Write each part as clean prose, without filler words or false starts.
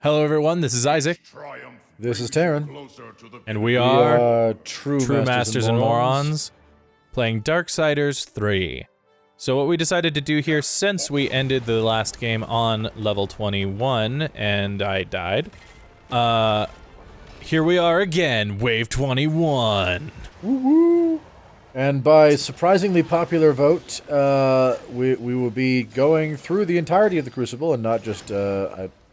Hello everyone, this is Isaac. This is Taryn. And we are True Masters and Morons, playing Darksiders 3. So what we decided to do here, since we ended the last game on level 21, and I died, here we are again, wave 21. Woohoo! And by surprisingly popular vote, we will be going through the entirety of the Crucible and not just,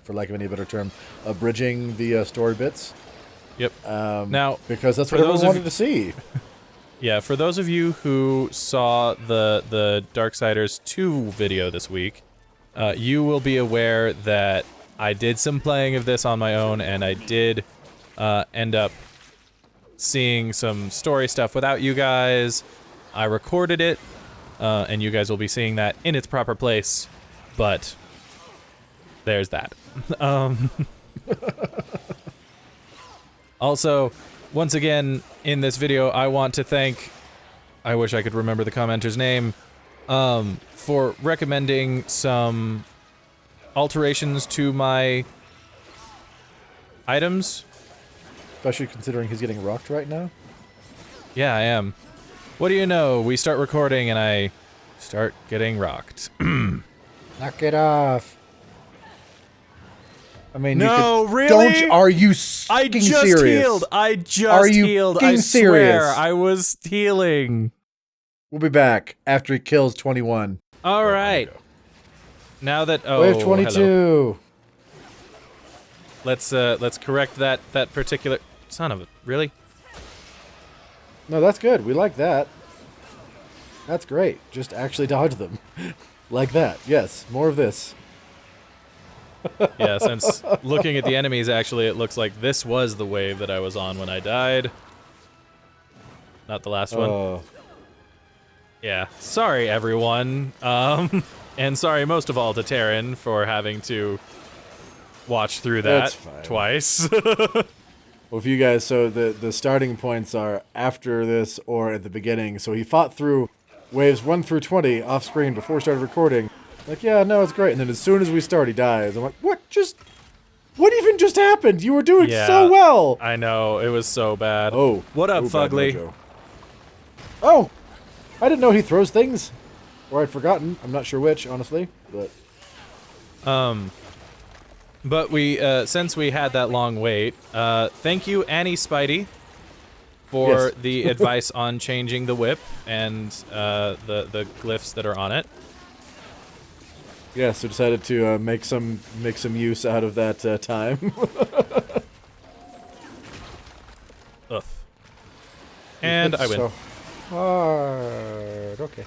for lack of any better term, abridging the story bits. Yep. Now, because that's what everyone wanted to see. Yeah, for those of you who saw the Darksiders 2 video this week, you will be aware that I did some playing of this on my own, and I did end up seeing some story stuff without you guys. I recorded it, and you guys will be seeing that in its proper place, but there's that. Also, once again, in this video, I want to thank, I wish I could remember the commenter's name, for recommending some alterations to my items. Especially considering he's getting rocked right now. Yeah, I am. What do you know? We start recording and I start getting rocked. Knock it off. I mean, no, really? Don't. Are you serious? I just healed. I just healed. I swear, I was healing. We'll be back after he kills 21. All right. Now that wave 22. Hello. Let's correct that particular son of a really. No, that's good. We like that. That's great. Just actually dodge them, like that. Yes, more of this. Yeah, since looking at the enemies, actually, it looks like this was the wave that I was on when I died. Not the last one. Yeah, sorry everyone. And sorry most of all to Taryn for having to watch through that twice. Well, if you guys, so the starting points are after this or at the beginning. So he fought through waves 1 through 20 off screen before we started recording. Like, yeah, no, it's great. And then as soon as we start, he dies. I'm like, what even just happened? You were doing so well. I know, it was so bad. Oh. What up, Fugly? Oh, I didn't know he throws things. Or I'd forgotten. I'm not sure which, honestly. But we, since we had that long wait, thank you, Annie Spidey, for the advice on changing the whip and the glyphs that are on it. Yeah, so decided to make some use out of that time. Ugh. And I win. So hard. Okay.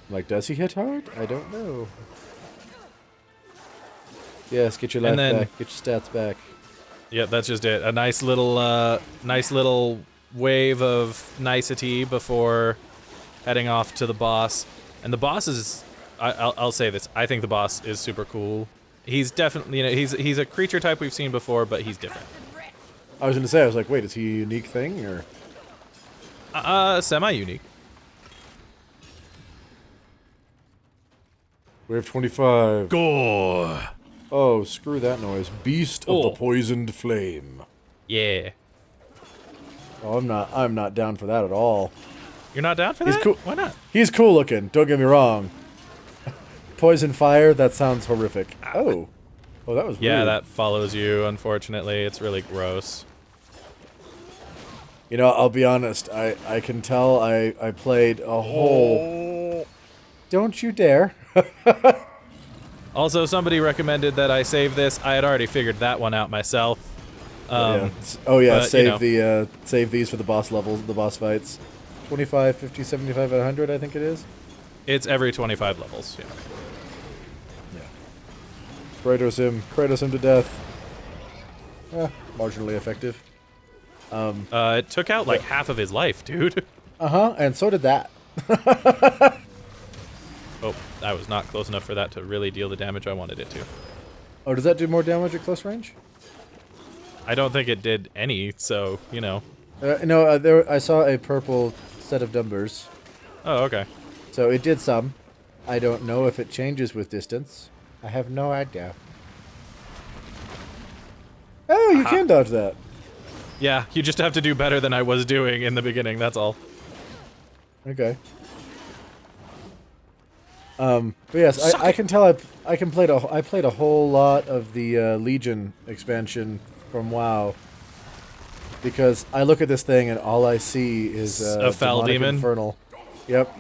Like, does he hit hard? I don't know. Yes, get your life back. Get your stats back. Yeah, that's just it. A nice little wave of nicety before heading off to the boss. And the boss is, I'll say this, I think the boss is super cool. He's definitely, you know, he's a creature type we've seen before, but he's different. I was gonna say, I was like, wait, is he a unique thing or? Semi-unique. Wave 25. Gore. Oh, screw that noise. Beast of the poisoned flame. Yeah. Oh, I'm not down for that at all. You're not down for that? He's cool. Why not? He's cool looking, don't get me wrong. Poison fire, that sounds horrific. Oh. Oh, that was rude. Yeah, that follows you, unfortunately. It's really gross. You know, I'll be honest, I can tell I played a whole... Don't you dare. Also, somebody recommended that I save this. I had already figured that one out myself. Yeah. Oh yeah, but, save save these for the boss levels, the boss fights. 25, 50, 75, 100, I think it is. It's every 25 levels. Yeah. Kratos him to death. Marginally effective. It took out like half of his life, dude. And so did that. Oh, I was not close enough for that to really deal the damage I wanted it to. Oh, does that do more damage at close range? I don't think it did any, so, you know. No, I saw a purple set of numbers. Oh, okay. So it did some. I don't know if it changes with distance. I have no idea. Oh, you can dodge that. Yeah, you just have to do better than I was doing in the beginning, that's all. Okay. But yes, I can tell I played a whole lot of the Legion expansion from WoW. Because I look at this thing and all I see is a foul demonic demon. infernal. Yep.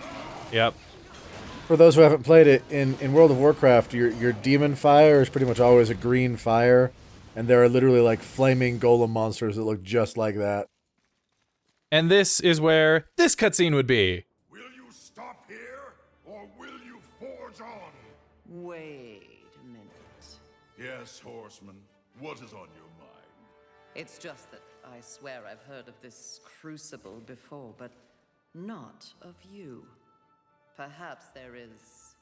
Yep. For those who haven't played it, in World of Warcraft, your demon fire is pretty much always a green fire, and there are literally like flaming golem monsters that look just like that. And this is where this cutscene would be. Will you stop here, or will you forge on? Wait a minute. Yes, horseman. What is on your mind? It's just that I swear I've heard of this Crucible before, but not of you. Perhaps there is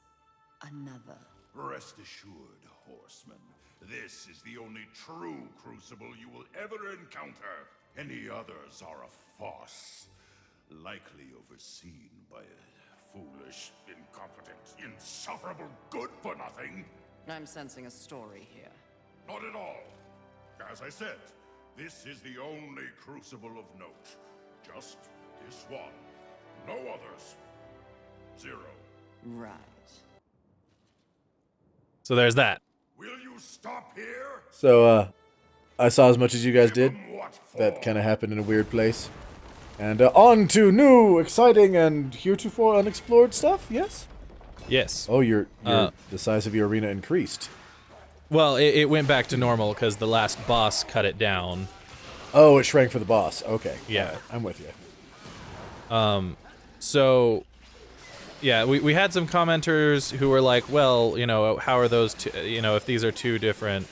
another. Rest assured, horseman. This is the only true Crucible you will ever encounter. Any others are a farce, likely overseen by a foolish, incompetent, insufferable good-for-nothing. I'm sensing a story here. Not at all. As I said, this is the only Crucible of note. Just this one. No others. Zero. Right. So there's that. Will you stop here? So I saw as much as you guys did. What for? That kind of happened in a weird place. And on to new, exciting, and heretofore unexplored stuff. Yes. Yes. Oh, the size of your arena increased. Well, it went back to normal because the last boss cut it down. Oh, it shrank for the boss. Okay. Yeah. Right, I'm with you. So, yeah, we had some commenters who were like, well, you know, how are those two, you know, if these are two different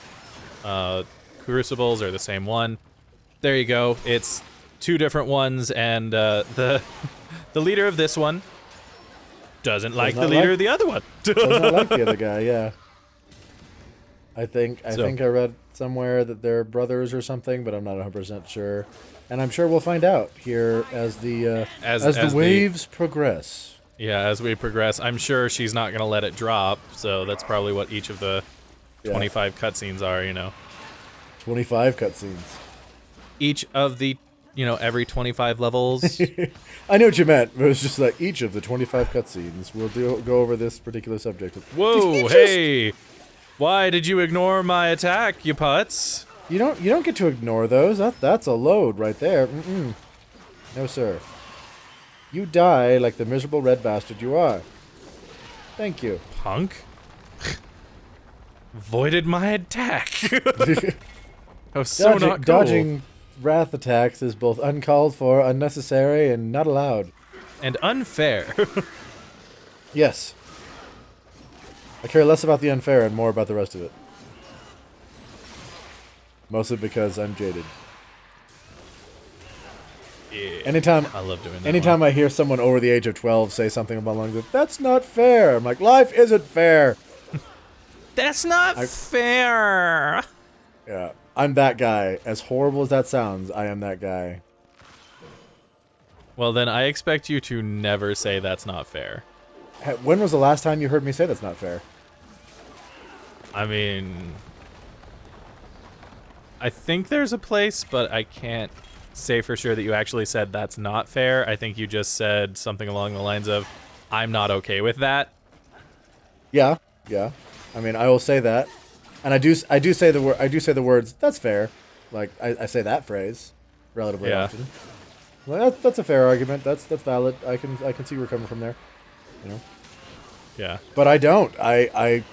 Crucibles or the same one. There you go. It's two different ones, and the leader of this one doesn't like the leader of the other one. Does not like the other guy, yeah. I think I read somewhere that they're brothers or something, but I'm not 100% sure. And I'm sure we'll find out here as the waves progress. Yeah, as we progress. I'm sure she's not going to let it drop, so that's probably what each of the 25 cutscenes are, you know. 25 cutscenes. Each of the, you know, every 25 levels. I knew what you meant. It was just like each of the 25 cutscenes. We'll go over this particular subject. Whoa, hey! Why did you ignore my attack, you putz? You don't get to ignore those. That's a load right there. No, sir. You die like the miserable red bastard you are. Thank you. Punk? Voided my attack. That was so not cool. Dodging wrath attacks is both uncalled for, unnecessary, and not allowed. And unfair. Yes. I care less about the unfair and more about the rest of it. Mostly because I'm jaded. Yeah, Anytime I love doing that. Anytime I hear someone over the age of 12 say something about lines, that's not fair. I'm like, life isn't fair. That's not fair. Yeah, I'm that guy. As horrible as that sounds, I am that guy. Well, then I expect you to never say that's not fair. When was the last time you heard me say that's not fair? I mean, I think there's a place, but I can't say for sure that you actually said that's not fair. I think you just said something along the lines of, I'm not okay with that. Yeah. I mean, I will say that, and I do say the words. That's fair. Like I say that phrase relatively often. Well, that's a fair argument. That's valid. I can see where you're coming from there. You know. Yeah. But I don't. I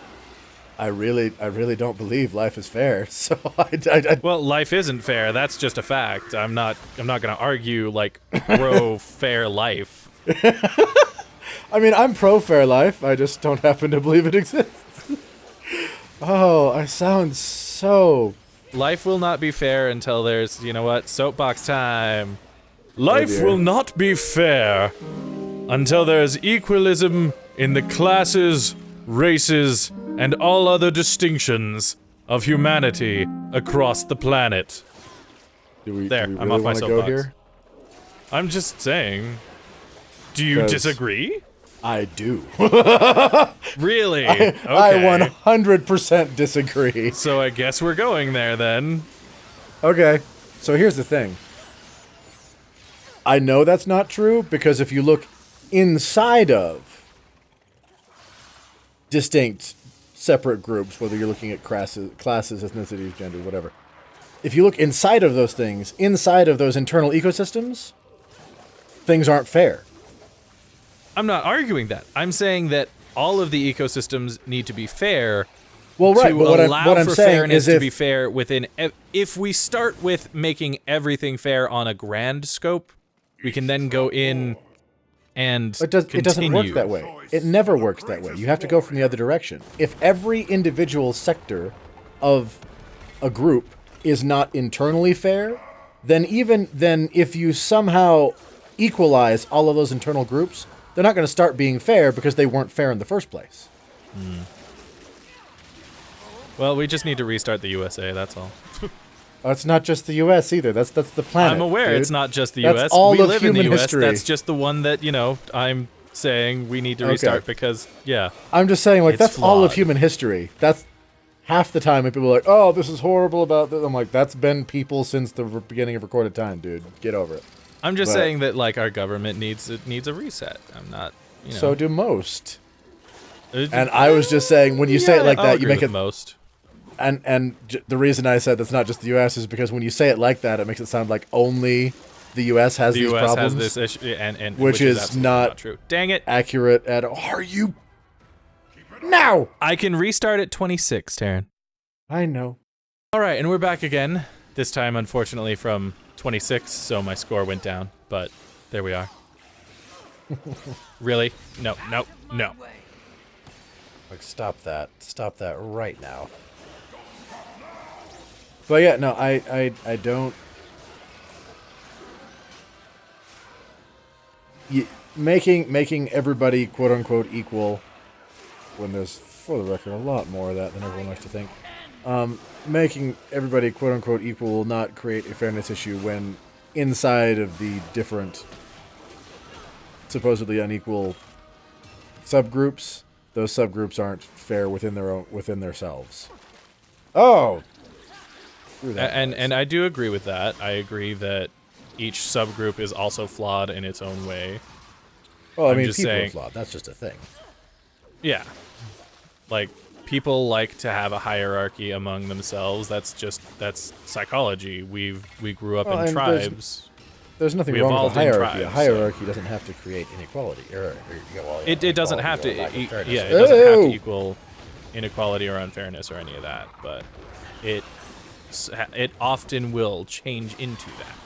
really don't believe life is fair. So I Well, life isn't fair. That's just a fact. I'm not going to argue like pro fair life. I mean, I'm pro fair life. I just don't happen to believe it exists. Oh, I sound so... Life will not be fair until there's, you know what, soapbox time. Life will not be fair until there's equalism in the classes, races, and all other distinctions of humanity across the planet. Do we There, really I'm off my wanna soapbox. go here? I'm just saying. Do you 'Cause- disagree? I do. Really? I Okay. 100% disagree. So I guess we're going there then. Okay, so here's the thing. I know that's not true because if you look inside of distinct, separate groups, whether you're looking at classes, ethnicities, gender, whatever, if you look inside of those things, inside of those internal ecosystems, things aren't fair. I'm not arguing that. I'm saying that all of the ecosystems need to be fair. Well, right, To but allow what I'm for saying fairness is to be fair within. If we start with making everything fair on a grand scope, we can then go in and it doesn't work that way. It never works that way. You have to go from the other direction. If every individual sector of a group is not internally fair, then if you somehow equalize all of those internal groups, they're not going to start being fair because they weren't fair in the first place. Well, we just need to restart the USA. That's all. It's not just the U.S. either. That's the planet. I'm aware dude. it's not just the That's U.S. all We of live in the human U.S. history. That's just the one that I'm saying we need to restart because I'm just saying, like, It's that's all of flawed. human history. That's half the time when people are like, oh, this is horrible about this. I'm like, that's been people since the beginning of recorded time, dude. Get over it. I'm just But- saying that like our government needs a reset. I'm not. So do most. And And I was just saying, when you say it like that, you make it... most. The reason I said that's not just the U.S. is because when you say it like that, it makes it sound like only the U.S. has The these U.S. problems. has this issue, and Which is absolutely not true. Dang it! accurate at all. Are you... Now! I can restart at 26, Taryn. I know. All right, and we're back again. This time, unfortunately, from 26, so my score went down. But there we are. Really? No. Like, stop that. Stop that right now. But yeah, no, I don't... Making everybody quote-unquote equal, when there's, for the record, a lot more of that than everyone likes to think, making everybody quote-unquote equal will not create a fairness issue when inside of the different supposedly unequal subgroups, those subgroups aren't fair within themselves. Oh! And I do agree with that. I agree that each subgroup is also flawed in its own way. Well, I I'm mean, just people are saying- flawed. That's just a thing. Yeah. Like, people like to have a hierarchy among themselves. That's psychology. We grew up Well, in and tribes. There's nothing We wrong with a evolved in hierarchy. A tribes, hierarchy doesn't have to create inequality. It doesn't have to. It It doesn't have Oh! to equal inequality or unfairness or any of that. But it often will change into that.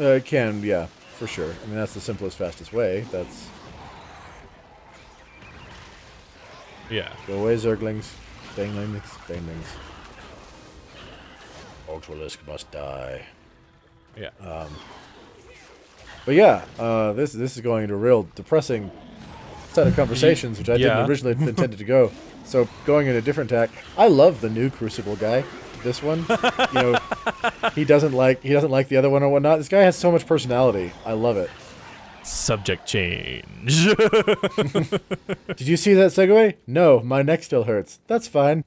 It can, yeah, for sure. I mean, that's the simplest, fastest way. That's... Yeah. Go away, Zerglings. Banglings. Ultralisk must die. Yeah. But yeah, this is going into a real depressing set of conversations, which I Yeah. didn't originally intended to go. So going in a different tack, I love the new Crucible guy. This one, he doesn't like the other one or whatnot. This guy has so much personality. I love it. Subject change. Did you see that segue? No, my neck still hurts. That's fine.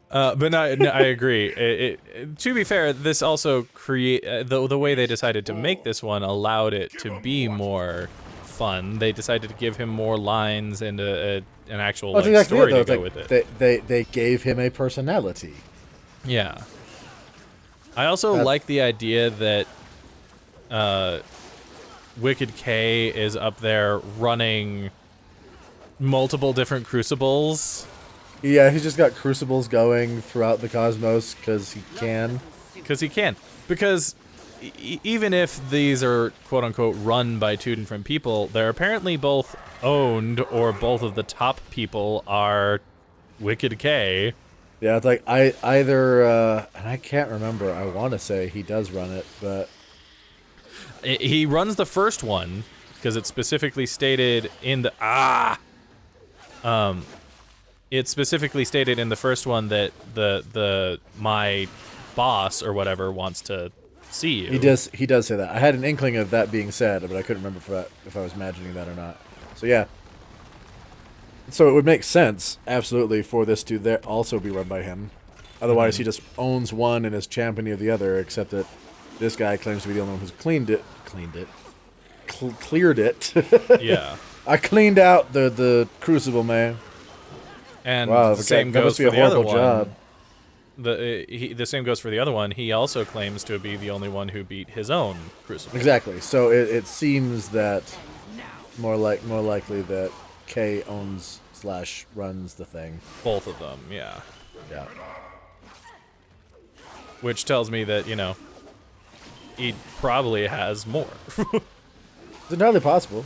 But no, I agree. To be fair, this also the way they decided to make this one allowed it to be more fun. They decided to give him more lines and an actual That's like, exactly story it, though. to go It's with like it. they gave him a personality. Yeah. I also like the idea that Wicked K is up there running multiple different crucibles. Yeah, he's just got crucibles going throughout the cosmos because he can. Because he can. Because even if these are quote-unquote run by two different people, they're apparently both owned, or both of the top people are Wicked K. Yeah, it's like either and I can't remember. I want to say he does run it, but He runs the first one because it's specifically stated in the it's specifically stated in the first one that the my boss or whatever wants to see you. he does say that. I had an inkling of that being said, but I couldn't remember if I was imagining that or not. So yeah. So it would make sense, absolutely, for this to also be run by him. Otherwise, he just owns one and is champion of the other, except that this guy claims to be the only one who's cleared it. Yeah. I cleaned out the Crucible, man. And Wow, the same that goes must be for a the other horrible one. job. The same goes for the other one. He also claims to be the only one who beat his own Crucible. Exactly. So it seems that more likely that K owns / runs the thing. Both of them, yeah. Yeah. Which tells me that, he probably has more. It's entirely possible.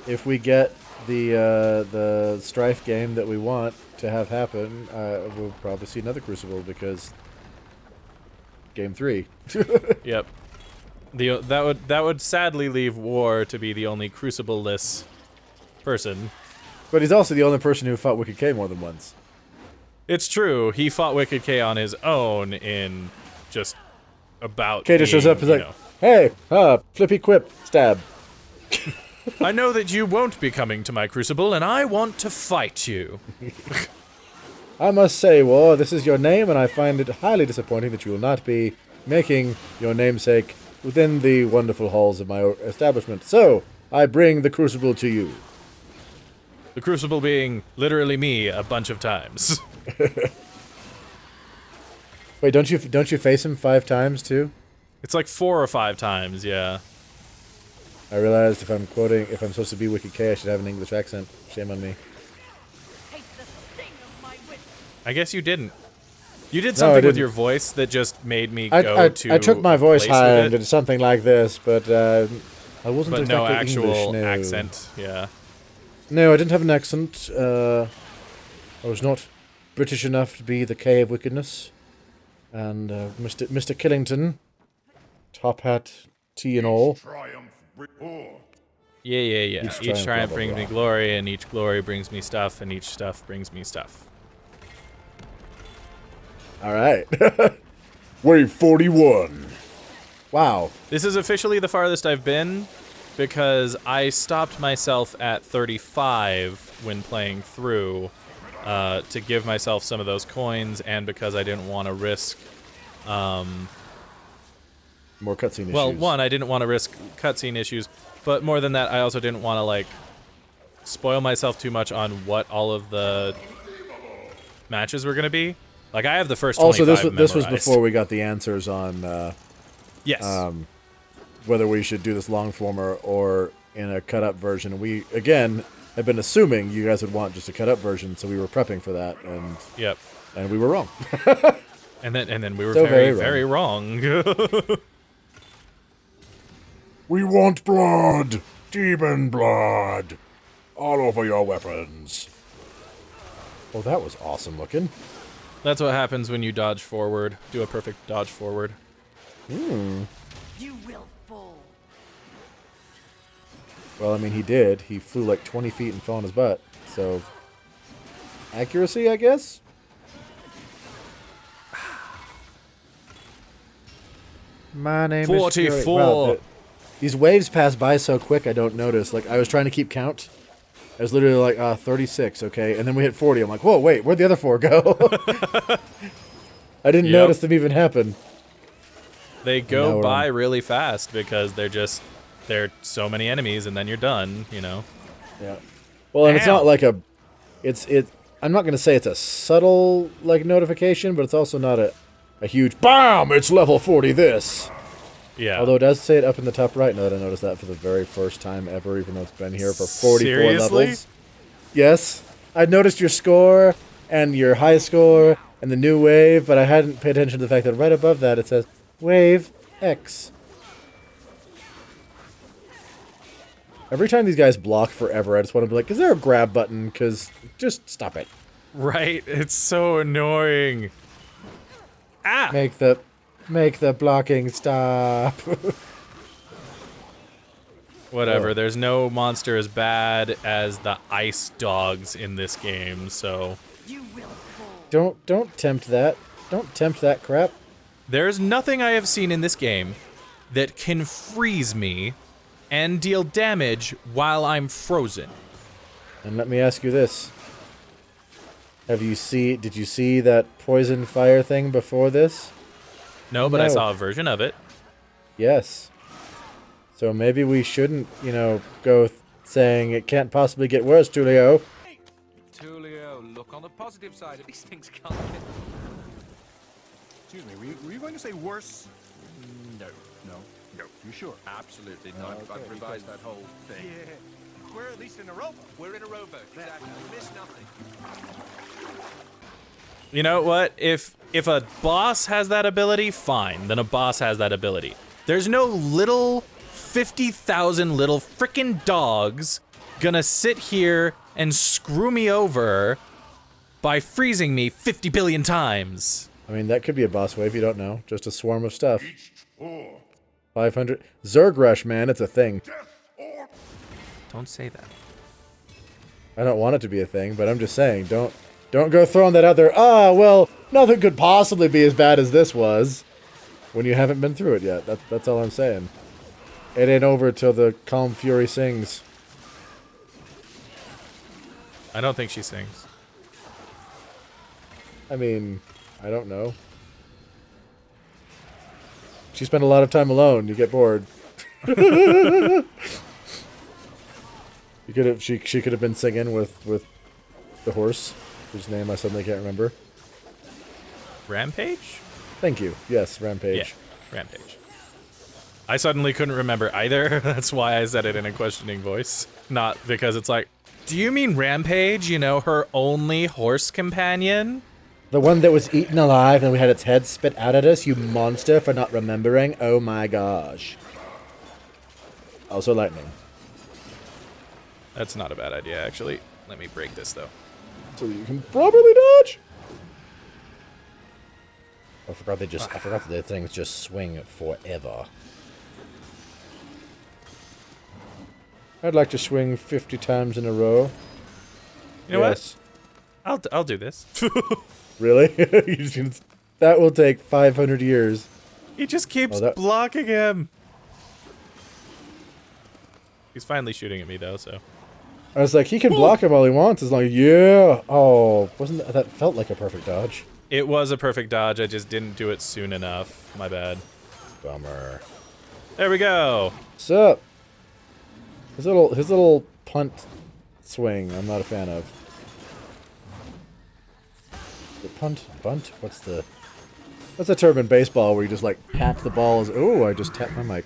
If we get the Strife game that we want to have happen, we'll probably see another Crucible because game 3. Yep. That would sadly leave War to be the only Crucible-less person. But he's also the only person who fought Wicked K more than once. It's true. He fought Wicked K on his own in just about. K just shows up. He's like, know. "Hey, flippy quip, stab." I know that you won't be coming to my Crucible, and I want to fight you. I must say, War, this is your name, and I find it highly disappointing that you will not be making your namesake within the wonderful halls of my establishment. So, I bring the Crucible to you. The Crucible being literally me a bunch of times. Wait, don't you face him 5 times too? It's like 4 or 5 times, yeah. I realized if I'm supposed to be Wicked K, I should have an English accent. Shame on me. I guess you didn't. You did something with your voice that just made me go to. I took my voice place high with and it, did something like this, but I wasn't but exactly no actual English, no. accent. Yeah. No, I didn't have an accent. I was not British enough to be the K of Wickedness. And Mr. Killington, top hat, tea and all. Triumph before. Yeah. Each Each triumph, triumph blah, brings blah, me glory, and each glory brings me stuff, and each stuff brings me stuff. All right. Wave 41. Wow. This is officially the farthest I've been, because I stopped myself at 35 when playing through, to give myself some of those coins, and because I didn't want to risk. More cutscene issues. Well, one, I didn't want to risk cutscene issues, but more than that, I also didn't want to spoil myself too much on what all of the matches were going to be. Like, I have the first 25 Also, this was memorized. before we got the answers on Yes. whether we should do this long former or in a cut up version. We again have been assuming you guys would want just a cut up version, so we were prepping for that, and Yep. we were wrong. And then we were So very, very very wrong. We want blood. Demon blood. All over your weapons. Well, that was awesome looking. That's what happens when you dodge forward. Do a perfect dodge forward. You will fall. Well, I mean, he did. He flew like 20 feet and fell on his butt. So, accuracy, I guess? My name 44. is... Wow, these waves pass by so quick I don't notice. Like, I was trying to keep count. I was literally like, 36, okay? And then we hit 40. I'm like, whoa, wait, where'd the other 4 go? I didn't Yep. notice them even happen. They Now go we're by on. really fast because there are so many enemies, and then you're done, Yeah. Well, and it's Ow. not like a... I'm not going to say it's a subtle, notification, but it's also not a huge... BAM! It's level 40 this! Yeah. Although it does say it up in the top right, now that I noticed that for the very first time ever, even though it's been here for 44 Seriously? levels. Yes. I noticed your score, and your high score, and the new wave, but I hadn't paid attention to the fact that right above that it says, Wave X. Every time these guys block forever, I just want to be like, is there a grab button? Because just stop it. Right. It's so annoying. Ah! Make the blocking stop. Whatever. Oh. There's no monster as bad as the ice dogs in this game, so You will fall. Don't tempt that. Don't tempt that crap. there's nothing I have seen in this game that can freeze me and deal damage while I'm frozen. And let me ask you this. Did you see that poison fire thing before this? No, but I No. saw a version of it. Yes. So maybe we shouldn't, go saying it can't possibly get worse, Tulio. Tulio, look on the positive side. These things can't get... Excuse me, were you going to say worse? No. No. You sure? Absolutely not. I've revised that whole thing. Yeah. We're at least in a rowboat. We're in a rowboat. Exactly. We miss nothing. You know what? If a boss has that ability, fine. Then a boss has that ability. There's no little 50,000 little frickin' dogs gonna sit here and screw me over by freezing me 50 billion times. I mean, that could be a boss wave, you don't know. Just a swarm of stuff. Or 500. Zerg Rush, man, it's a thing. death or Don't say that. I don't want it to be a thing, but I'm just saying, don't go throwing that out there. Ah, well, nothing could possibly be as bad as this was when you haven't been through it yet. That's all I'm saying. It ain't over till the calm fury sings. I don't think she sings. I mean, I don't know. She spent a lot of time alone. You get bored. She could have been singing with the horse, whose name I suddenly can't remember. Rampage? Thank you. Yes, Rampage. Yeah, Rampage. I suddenly couldn't remember either. That's why I said it in a questioning voice. Not because it's like, do you mean Rampage? You know, her only horse companion? The one that was eaten alive and we had its head spit out at us, you monster, for not remembering. Oh my gosh. Also lightning. That's not a bad idea, actually. Let me break this, though. So you can properly dodge. I forgot that the things just swing forever. I'd like to swing 50 times in a row. You know what? I'll do this. Really? That will take 500 years. He just keeps that- blocking him. He's finally shooting at me, though, so. I was like, he can block him all he wants as long as, yeah. Oh, wasn't that felt like a perfect dodge? It was a perfect dodge. I just didn't do it soon enough. My bad. Bummer. There we go. What's up? His little punt swing, I'm not a fan of. The bunt? What's the term in baseball where you just like tap the ball as I just tapped my mic.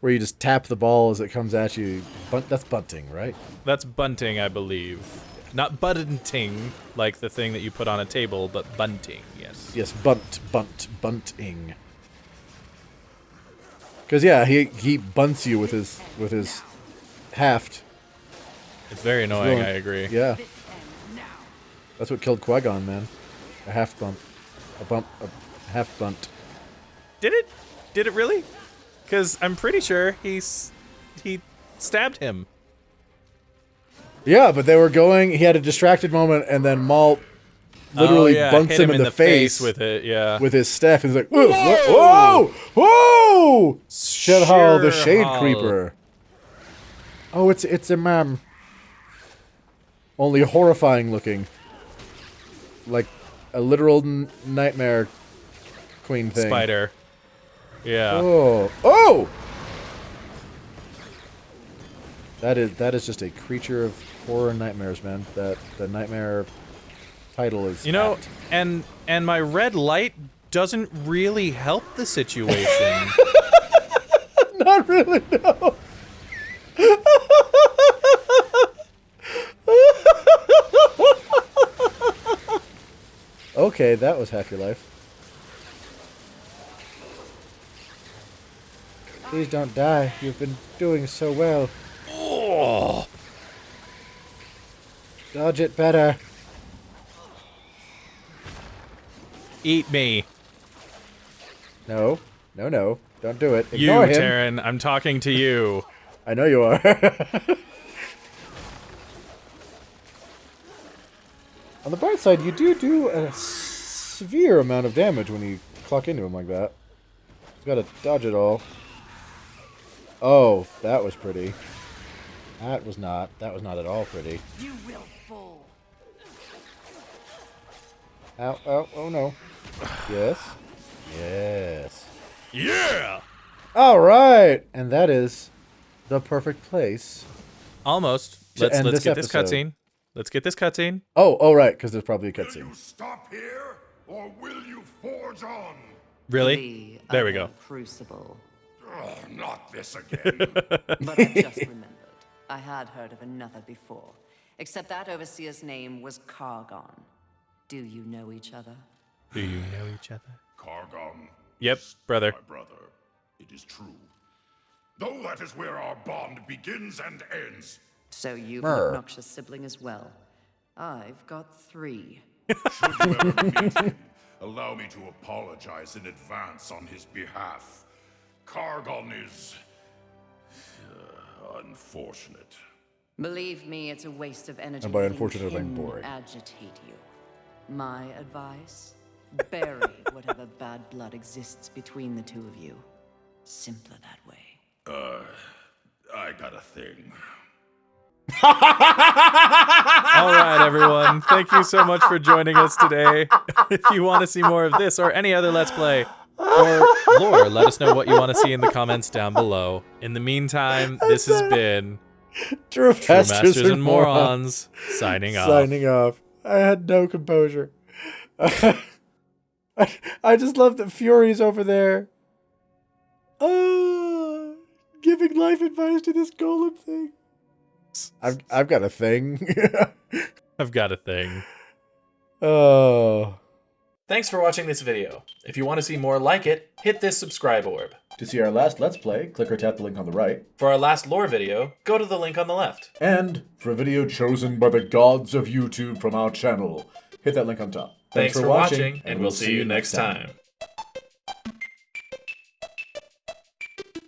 Where you just tap the ball as it comes at you. That's bunting, right? That's bunting, I believe. Not bunting, like the thing that you put on a table, but bunting, yes. Yes, bunting. Cause yeah, he bunts you with his haft. It's very annoying, I agree. Yeah. That's what killed Qui-Gon, man. A half bump. A half bunt. Did it? Did it really? Because I'm pretty sure he stabbed him. Yeah, but they were going. He had a distracted moment, and then Maul literally bunts hit him in the face with it. Yeah, with his staff. And he's like, "Whoa, whoa!" Shedhal, the Shade Shedhal. Creeper. Oh, it's a man. Only horrifying looking, like a literal nightmare queen thing. Spider. Yeah. Oh! That is just a creature of horror and nightmares, man. That the nightmare title is. You know, apt. and my red light doesn't really help the situation. Not really, no. Okay, that was half your life. Please don't die. You've been doing so well. Oh. Dodge it better. Eat me. No. Don't do it. You, Ignore him. Taryn. I'm talking to you. I know you are. On the bright side, you do a severe amount of damage when you clock into him like that. You gotta dodge it all. Oh, that was pretty. That was not at all pretty. You will fall. Ow, ow, oh no. Yes. Yes. Yeah! All right, and that is the perfect place. Almost. To Let's end this get this episode. cutscene. Let's get this cutscene. Oh, right, because there's probably a Will cutscene. you stop here, or will you forge on? Really? The There we other go. Crucible. Ugh, not this again. But I've just remembered. I had heard of another before. Except that overseer's name was Kargon. Do you know each other? Do you know each other? Kargon. Yep, is brother. My brother. It is true. Though that is where our bond begins and ends. So you've Brr. an obnoxious sibling as well. I've got 3. Should you ever meet him, allow me to apologize in advance on his behalf. Kargon is unfortunate. Believe me, it's a waste of energy. And by letting unfortunate, I mean him boring. Agitate you. My advice: bury whatever bad blood exists between the two of you. Simpler that way. I got a thing. All right, everyone. Thank you so much for joining us today. If you want to see more of this or any other Let's Play or lore, let us know what you want to see in the comments down below. In the meantime, this has been True True Masters and Morons signing off. Signing off. I had no composure. I just love that Fury's over there. Giving life advice to this golem thing. I've got a thing. I've got a thing. Oh. Thanks for watching this video. If you want to see more like it, hit this subscribe orb. To see our last Let's Play, click or tap the link on the right. For our last lore video, go to the link on the left. And for a video chosen by the gods of YouTube from our channel, hit that link on top. Thanks for watching, and we'll see you next time.